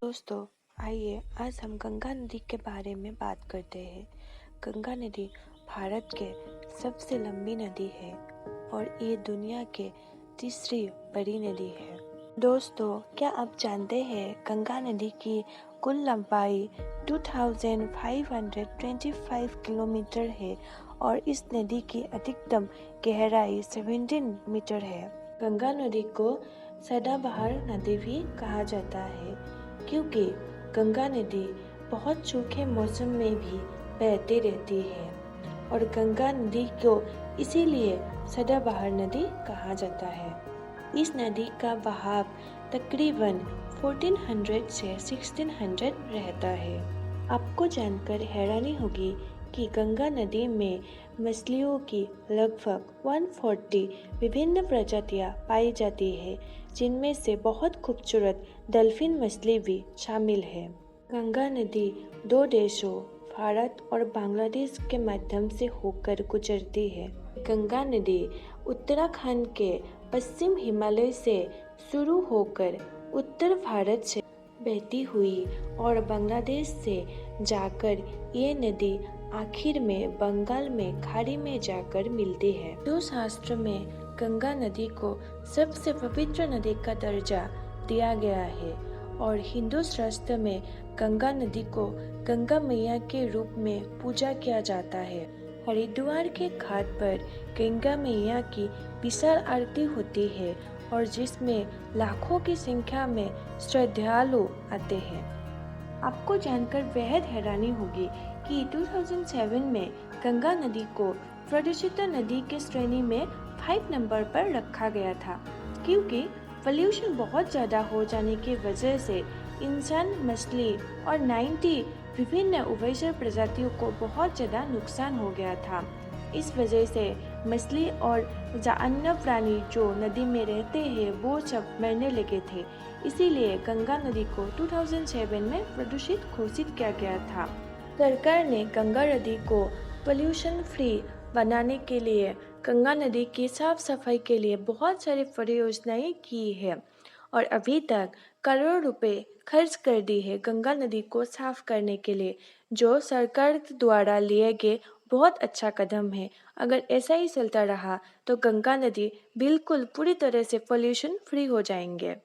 दोस्तों, आइए आज हम गंगा नदी के बारे में बात करते हैं। गंगा नदी भारत के सबसे लंबी नदी है और ये दुनिया के तीसरी बड़ी नदी है। दोस्तों, क्या आप जानते हैं गंगा नदी की कुल लंबाई 2525 किलोमीटर है और इस नदी की अधिकतम गहराई 17 मीटर है। गंगा नदी को सदाबहार नदी भी कहा जाता है क्योंकि गंगा नदी बहुत सूखे मौसम में भी बहती रहती है और गंगा नदी को इसीलिए सदाबहार नदी कहा जाता है। इस नदी का बहाव तकरीबन 1400 से 1600 रहता है। आपको जानकर हैरानी होगी कि गंगा नदी में मछलियों की लगभग 140 विभिन्न प्रजातियां पाई जाती है, जिनमें से बहुत खूबसूरत डल्फिन मछली भी शामिल है। गंगा नदी दो देशों भारत और बांग्लादेश के माध्यम से होकर गुजरती है। गंगा नदी उत्तराखंड के पश्चिम हिमालय से शुरू होकर उत्तर भारत से बहती हुई और बांग्लादेश से जाकर ये नदी आखिर में बंगाल में खाड़ी में जाकर मिलती है। हिंदू शास्त्र में गंगा नदी को सबसे पवित्र नदी का दर्जा दिया गया है और हिंदू शास्त्र में गंगा नदी को गंगा मैया के रूप में पूजा किया जाता है। हरिद्वार के घाट पर गंगा मैया की विशाल आरती होती है और जिसमें लाखों की संख्या में श्रद्धालु आते हैं। आपको जानकर बेहद हैरानी होगी कि 2007 में गंगा नदी को प्रदूषित नदी के श्रेणी में 5 नंबर पर रखा गया था क्योंकि पोल्यूशन बहुत ज़्यादा हो जाने की वजह से इंसान, मछली और 90 विभिन्न उभयचर प्रजातियों को बहुत ज़्यादा नुकसान हो गया था। इस वजह से मछली और अन्य प्राणी जो नदी में रहते हैं वो सब मरने लगे थे। इसीलिए गंगा नदी को 2007 में प्रदूषित घोषित किया गया था। सरकार ने गंगा नदी को पोल्यूशन फ्री बनाने के लिए गंगा नदी की साफ सफाई के लिए बहुत सारी परियोजनाएं की है और अभी तक करोड़ों रुपए खर्च कर दी है गंगा नदी को साफ करने के लिए, जो सरकार द्वारा लिए गए बहुत अच्छा कदम है। अगर ऐसा ही चलता रहा तो गंगा नदी बिल्कुल पूरी तरह से पोल्यूशन फ्री हो जाएंगे।